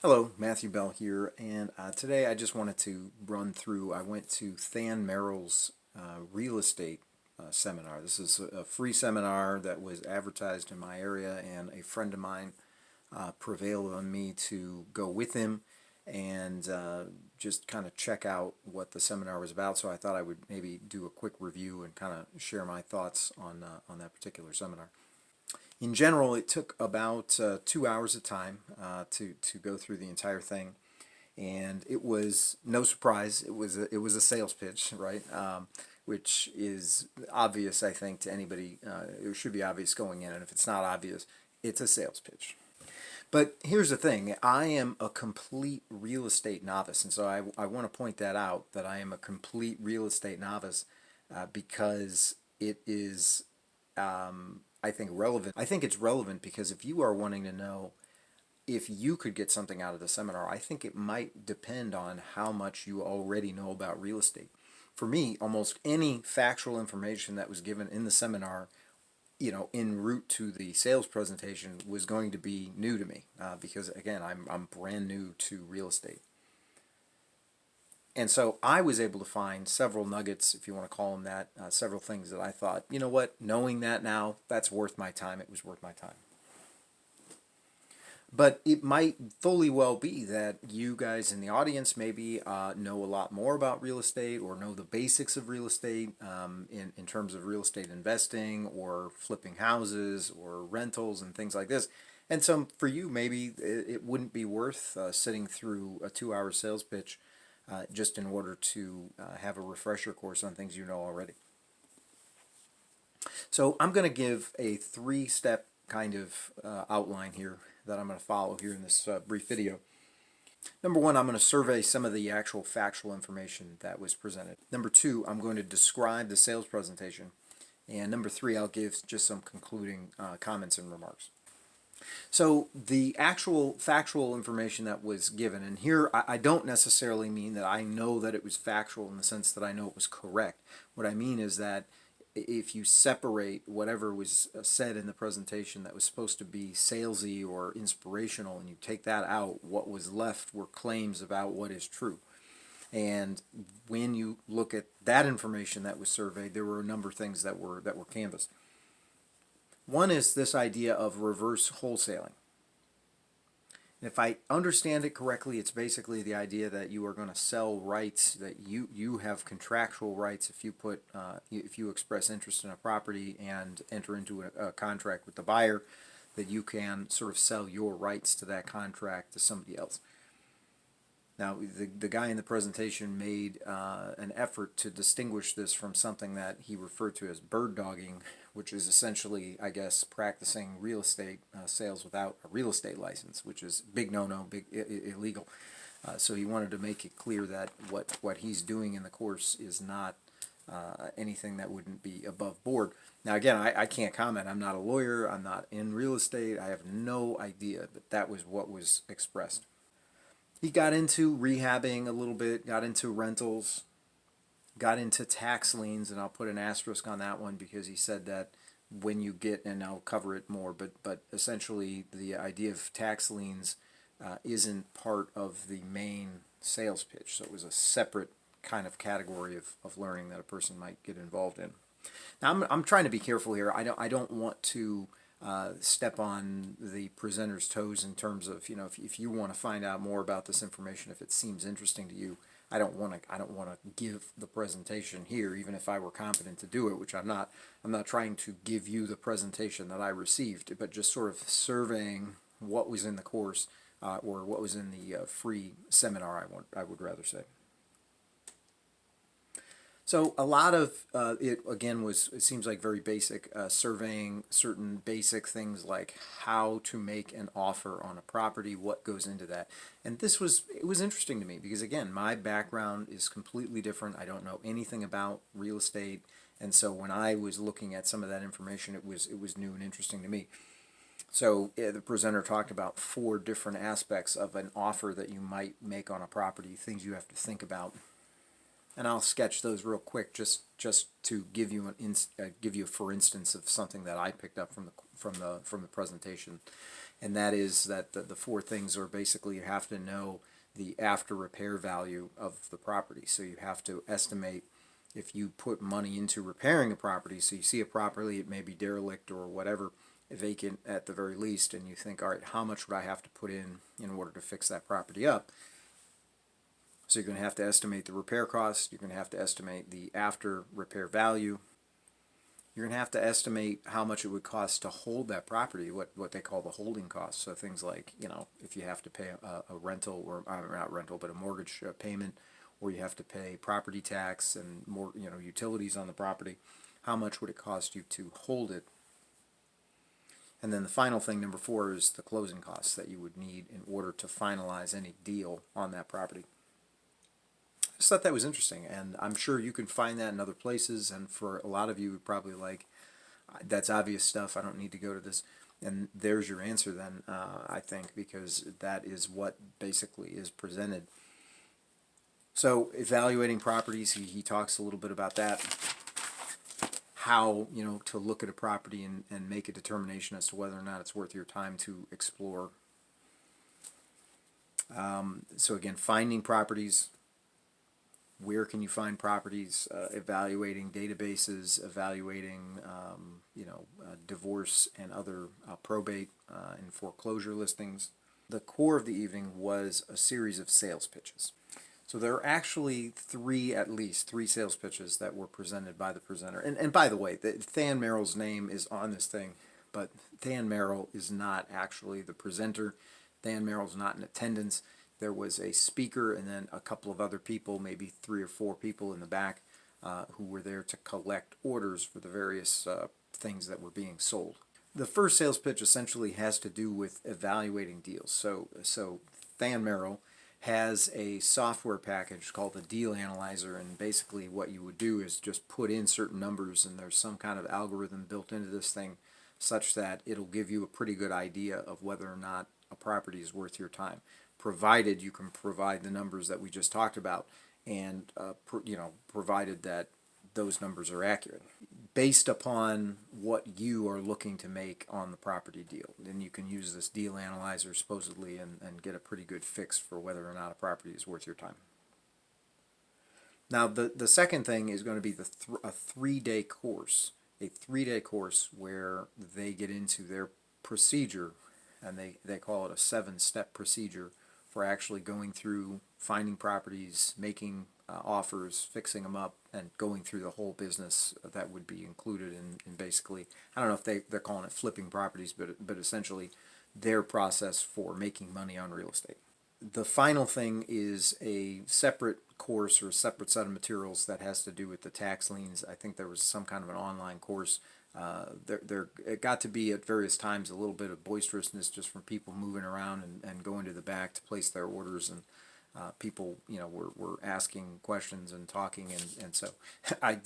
Hello, Matthew Bell here, and today I just wanted to run through. I went to Than Merrill's real estate seminar. This is a free seminar that was advertised in my area, and a friend of mine prevailed on me to go with him and just kind of check out what the seminar was about. So I thought I would maybe do a quick review and kind of share my thoughts on that particular seminar. In general, it took about 2 hours of time to go through the entire thing, and it was no surprise. It was a sales pitch, right? Which is obvious, I think, to anybody. It should be obvious going in, and if it's not obvious, it's a sales pitch. But here's the thing: I am a complete real estate novice, and so I want to point that out, that I am a complete real estate novice because it is I think relevant. I think it's relevant because if you are wanting to know if you could get something out of the seminar, I think it might depend on how much you already know about real estate. For me, almost any factual information that was given in the seminar, en route to the sales presentation, was going to be new to me because, again, I'm brand new to real estate. And so I was able to find several nuggets, if you want to call them that, several things that I thought, you know what, knowing that now, that's worth my time. It was worth my time. But it might fully well be that you guys in the audience maybe know a lot more about real estate, or know the basics of real estate in terms of real estate investing or flipping houses or rentals and things like this. And so for you, maybe it wouldn't be worth sitting through a 2 hour sales pitch just in order to have a refresher course on things you know already. So I'm going to give a 3-step kind of outline here that I'm going to follow here in this brief video. Number one, I'm going to survey some of the actual factual information that was presented. Number two, I'm going to describe the sales presentation. And number three, I'll give just some concluding comments and remarks. So the actual factual information that was given, and here I don't necessarily mean that I know that it was factual in the sense that I know it was correct. What I mean is that if you separate whatever was said in the presentation that was supposed to be salesy or inspirational, and you take that out, what was left were claims about what is true. And when you look at that information that was surveyed, there were a number of things that were canvassed. One is this idea of reverse wholesaling. And if I understand it correctly, it's basically the idea that you are going to sell rights, that you have contractual rights if you express interest in a property and enter into a contract with the buyer, that you can sort of sell your rights to that contract to somebody else. Now, the guy in the presentation made an effort to distinguish this from something that he referred to as bird dogging, which is essentially, I guess, practicing real estate sales without a real estate license, which is big no-no, big illegal. So he wanted to make it clear that what he's doing in the course is not anything that wouldn't be above board. Now, again, I can't comment. I'm not a lawyer. I'm not in real estate. I have no idea, but that was what was expressed. He got into rehabbing a little bit, got into rentals, got into tax liens, and I'll put an asterisk on that one because he said that when you get, and I'll cover it more, but essentially the idea of tax liens isn't part of the main sales pitch. So it was a separate kind of category of learning that a person might get involved in. Now I'm trying to be careful here. I don't want to step on the presenter's toes in terms of, if you want to find out more about this information, if it seems interesting to you, I don't want to give the presentation here, even if I were competent to do it, which I'm not. I'm not trying to give you the presentation that I received, but just sort of surveying what was in the course or what was in the free seminar, I would rather say. So a lot of it, again, it seems like very basic, surveying certain basic things like how to make an offer on a property, what goes into that. And it was interesting to me because, again, my background is completely different. I don't know anything about real estate. And so when I was looking at some of that information, it was new and interesting to me. So the presenter talked about 4 different aspects of an offer that you might make on a property, things you have to think about. And I'll sketch those real quick, just to give you for instance of something that I picked up from the presentation, and that is that the four things are basically you have to know the after repair value of the property. So you have to estimate if you put money into repairing a property. So you see a property, it may be derelict or whatever, vacant at the very least, and you think, all right, how much would I have to put in order to fix that property up? So you're going to have to estimate the repair cost, you're going to have to estimate the after repair value, you're going to have to estimate how much it would cost to hold that property, what they call the holding costs. So things like, if you have to pay a rental, or not rental, but a mortgage payment, or you have to pay property tax and more, utilities on the property, how much would it cost you to hold it? And then the final thing, number 4, is the closing costs that you would need in order to finalize any deal on that property. I just thought that was interesting, and I'm sure you can find that in other places, and for a lot of you, probably like, that's obvious stuff, I don't need to go to this. And there's your answer then, I think, because that is what basically is presented. So evaluating properties, he talks a little bit about that. How, to look at a property and make a determination as to whether or not it's worth your time to explore. So again, finding properties. Where can you find properties? Evaluating databases, evaluating, divorce and other probate and foreclosure listings. The core of the evening was a series of sales pitches. So there are actually at least three sales pitches that were presented by the presenter. And by the way, Than Merrill's name is on this thing, but Than Merrill is not actually the presenter. Than Merrill's not in attendance. There was a speaker and then a couple of other people, maybe 3 or 4 people in the back, who were there to collect orders for the various things that were being sold. The first sales pitch essentially has to do with evaluating deals. So Than Merrill has a software package called the Deal Analyzer, and basically what you would do is just put in certain numbers, and there's some kind of algorithm built into this thing such that it'll give you a pretty good idea of whether or not a property is worth your time, provided you can provide the numbers that we just talked about, and provided that those numbers are accurate based upon what you are looking to make on the property deal. Then you can use this deal analyzer supposedly and get a pretty good fix for whether or not a property is worth your time. Now the second thing is going to be a 3-day course, where they get into their procedure, and they call it a 7-step procedure for actually going through finding properties, making offers, fixing them up, and going through the whole business that would be included in basically, I don't know if they're calling it flipping properties, but essentially their process for making money on real estate. The final thing is a separate course or a separate set of materials that has to do with the tax liens. I think there was some kind of an online course. It got to be at various times a little bit of boisterousness just from people moving around and going to the back to place their orders, and people were asking questions and talking, and so I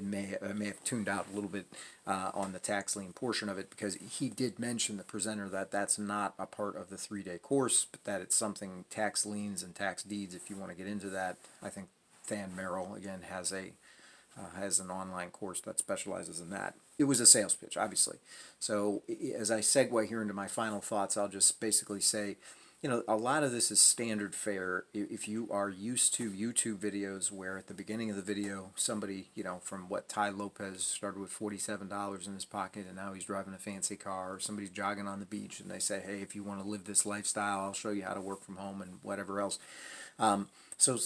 may have tuned out a little bit on the tax lien portion of it, because he did mention, the presenter, that that's not a part of the 3-day course, but that it's something, tax liens and tax deeds, if you want to get into that. I think Than Merrill again has an online course that specializes in that. It was a sales pitch, obviously. So as I segue here into my final thoughts, I'll just basically say, a lot of this is standard fare. If you are used to YouTube videos where at the beginning of the video, somebody, from Ty Lopez started with $47 in his pocket and now he's driving a fancy car, or somebody's jogging on the beach and they say, hey, if you want to live this lifestyle, I'll show you how to work from home and whatever else. So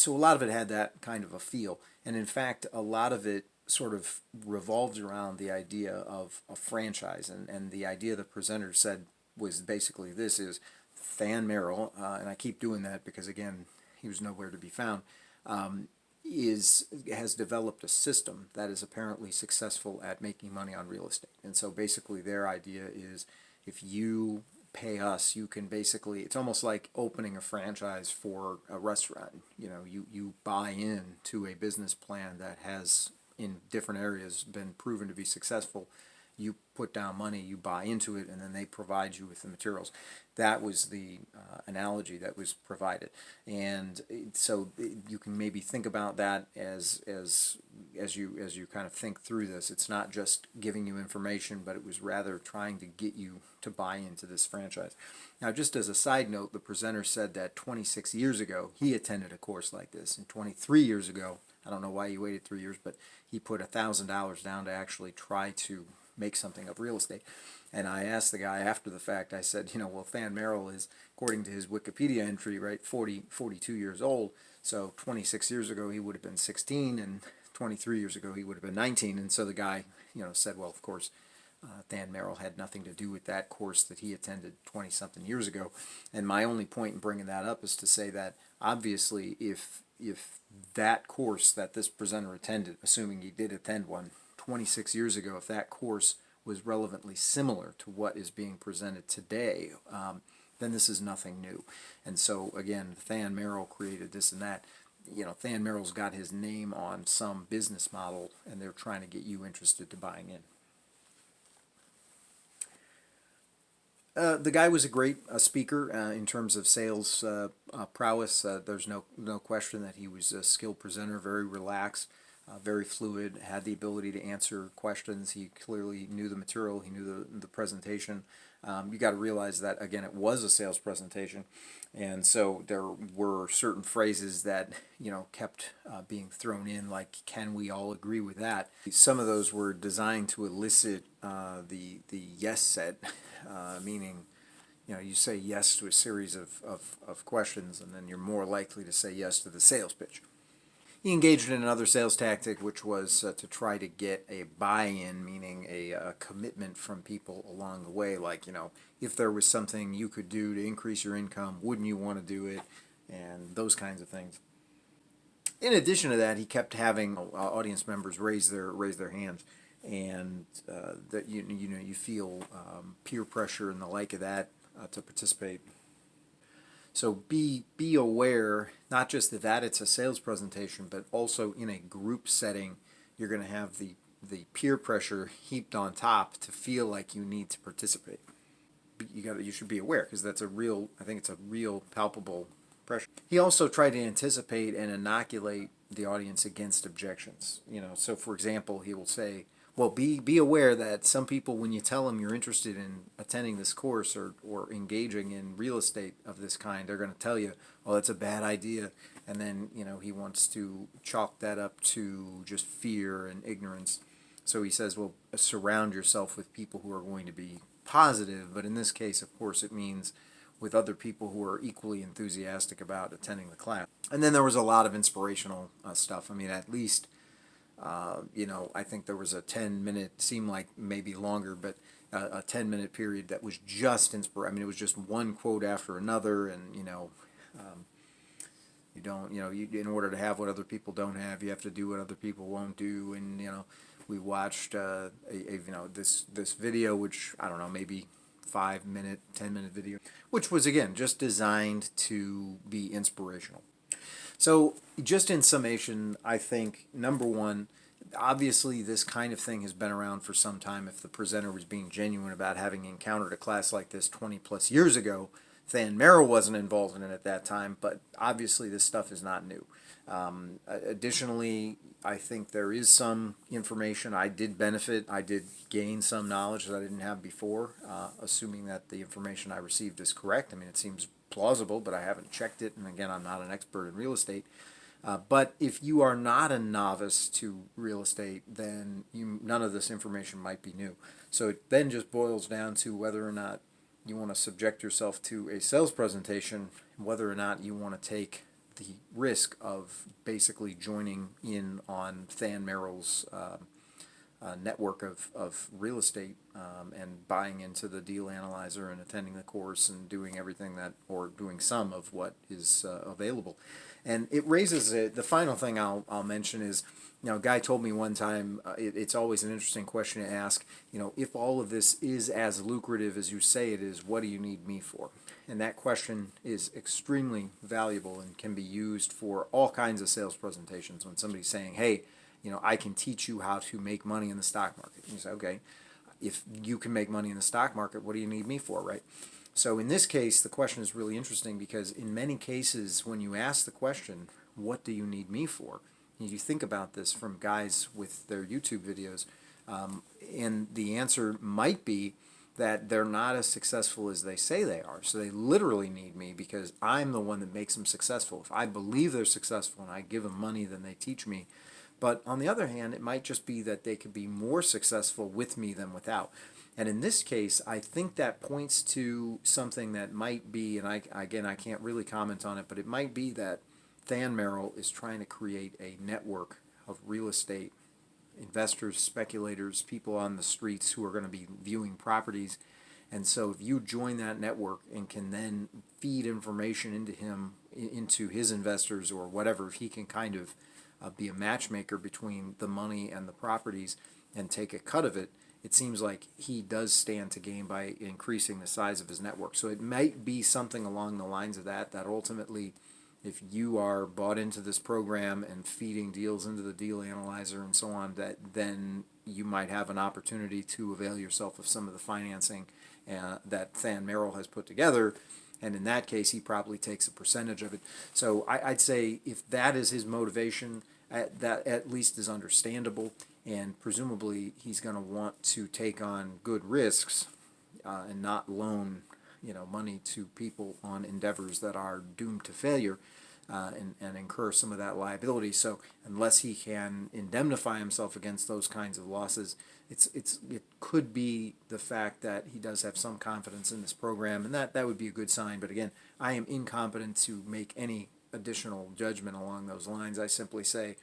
a lot of it had that kind of a feel. And in fact, a lot of it sort of revolves around the idea of a franchise. And the idea the presenter said was basically this is, Than Merrill, and I keep doing that because, again, he was nowhere to be found, has developed a system that is apparently successful at making money on real estate. And so basically their idea is, if you pay us, you can basically, it's almost like opening a franchise for a restaurant. You buy in to a business plan that has, in different areas, been proven to be successful. You put down money, you buy into it, and then they provide you with the materials. That was the analogy that was provided. And so you can maybe think about that as as you kind of think through this, it's not just giving you information, but it was rather trying to get you to buy into this franchise. Now, just as a side note, the presenter said that 26 years ago he attended a course like this, and 23 years ago, I don't know why he waited 3 years, but he put $1,000 down to actually try to make something of real estate. And I asked the guy after the fact, I said, well, Than Merrill is, according to his Wikipedia entry, right, 42 years old. So 26 years ago he would have been 16, and 23 years ago he would have been 19. And so the guy, said, well, of course, Than Merrill had nothing to do with that course that he attended 20-something years ago. And my only point in bringing that up is to say that obviously if that course that this presenter attended, assuming he did attend one 26 years ago, if that course was relevantly similar to what is being presented today, then this is nothing new. And so again, Than Merrill created this and that. Than Merrill's got his name on some business model, and they're trying to get you interested to buying in. The guy was a great speaker in terms of sales prowess. There's no question that he was a skilled presenter, very relaxed, very fluid, had the ability to answer questions. He clearly knew the material, he knew the presentation. You got to realize that, again, it was a sales presentation, and so there were certain phrases that kept being thrown in, like, can we all agree with that? Some of those were designed to elicit the yes set, meaning you say yes to a series of questions, and then you're more likely to say yes to the sales pitch. He engaged in another sales tactic, which was to try to get a buy-in, meaning a commitment from people along the way. Like, if there was something you could do to increase your income, wouldn't you want to do it? And those kinds of things. In addition to that, he kept having audience members raise their hands, and that you feel peer pressure and the like of that to participate. So be aware, not just that it's a sales presentation, but also in a group setting, you're going to have the peer pressure heaped on top to feel like you need to participate. You should be aware, because I think it's a real palpable pressure. He also tried to anticipate and inoculate the audience against objections. So for example, he will say, well, be aware that some people, when you tell them you're interested in attending this course or engaging in real estate of this kind, they're going to tell you, oh, that's a bad idea. And then, he wants to chalk that up to just fear and ignorance. So he says, well, surround yourself with people who are going to be positive. But in this case, of course, it means with other people who are equally enthusiastic about attending the class. And then there was a lot of inspirational stuff. I mean, at least... I think there was a 10-minute, seemed like maybe longer, but a 10-minute period that was just I mean, it was just one quote after another, and you don't, in order to have what other people don't have, you have to do what other people won't do, and we watched this video, which I don't know, maybe 5-minute, 10-minute video, which was again just designed to be inspirational. So just in summation, I think, number one, obviously this kind of thing has been around for some time. If the presenter was being genuine about having encountered a class like this 20 plus years ago, Than Merrill wasn't involved in it at that time, but obviously this stuff is not new. Additionally, I think there is some information. I did benefit. I did gain some knowledge that I didn't have before, assuming that the information I received is correct. I mean, it seems plausible, but I haven't checked it, and again, I'm not an expert in real estate. But if you are not a novice to real estate, then none of this information might be new. So it then just boils down to whether or not you want to subject yourself to a sales presentation, whether or not you want to take the risk of basically joining in on Than Merrill's network of real estate and buying into the deal analyzer and attending the course and doing everything or doing some of what is available. And it raises the final thing I'll mention is, a guy told me one time, it's always an interesting question to ask, if all of this is as lucrative as you say it is, what do you need me for? And that question is extremely valuable and can be used for all kinds of sales presentations. When somebody's saying, hey, I can teach you how to make money in the stock market. And you say, okay, if you can make money in the stock market, what do you need me for, right? So in this case, the question is really interesting because in many cases, when you ask the question, what do you need me for? you think about this from guys with their YouTube videos, and the answer might be that they're not as successful as they say they are. So they literally need me because I'm the one that makes them successful. If I believe they're successful and I give them money, then they teach me. But on the other hand, it might just be that they could be more successful with me than without. And in this case, I think that points to something that might be, and I can't really comment on it, but it might be that Than Merrill is trying to create a network of real estate investors, speculators, people on the streets who are going to be viewing properties. And so if you join that network and can then feed information into him, into his investors or whatever, if he can kind of be a matchmaker between the money and the properties and take a cut of it, it seems like he does stand to gain by increasing the size of his network. So it might be something along the lines of that, that ultimately, if you are bought into this program and feeding deals into the deal analyzer and so on, that then you might have an opportunity to avail yourself of some of the financing that Than Merrill has put together. And in that case, he probably takes a percentage of it. So I'd say if that is his motivation, that at least is understandable. And presumably he's going to want to take on good risks and not loan money to people on endeavors that are doomed to failure, and incur some of that liability. So unless he can indemnify himself against those kinds of losses, it could be the fact that he does have some confidence in this program, and that would be a good sign. But again, I am incompetent to make any additional judgment along those lines. I simply say,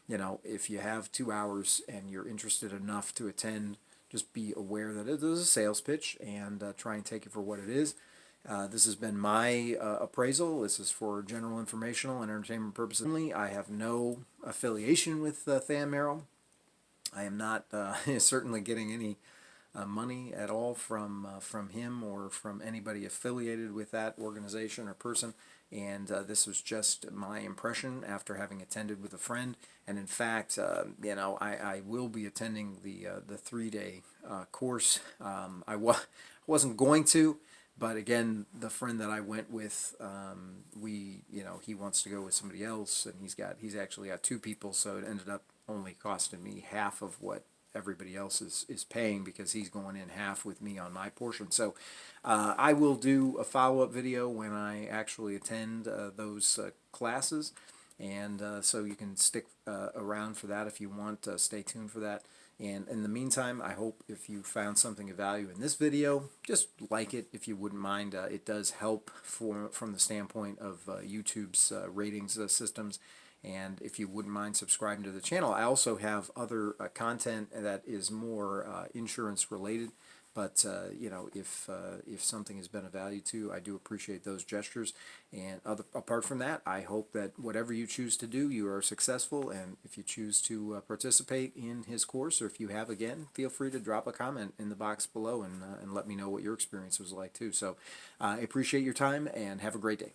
if you have 2 hours and you're interested enough to attend, just be aware that it is a sales pitch and try and take it for what it is. This has been my appraisal. This is for general informational and entertainment purposes only. I have no affiliation with Than Merrill. I am not certainly getting any money at all from him or from anybody affiliated with that organization or person. And this was just my impression after having attended with a friend. And in fact, I will be attending the 3-day course. Wasn't going to, but again, the friend that I went with, he wants to go with somebody else, and he's actually got 2 people, so it ended up only costing me half of what everybody else is paying, because he's going in half with me on my portion. So I will do a follow-up video when I actually attend those classes, and so you can stick around for that if you want. Stay tuned for that. And in the meantime, I hope if you found something of value in this video, just like it if you wouldn't mind. It does help from the standpoint of YouTube's ratings systems. And if you wouldn't mind subscribing to the channel, I also have other content that is more insurance related. But if something has been of value to you, I do appreciate those gestures. And apart from that, I hope that whatever you choose to do, you are successful. And if you choose to participate in his course, or if you have, again, feel free to drop a comment in the box below and let me know what your experience was like too. So I appreciate your time and have a great day.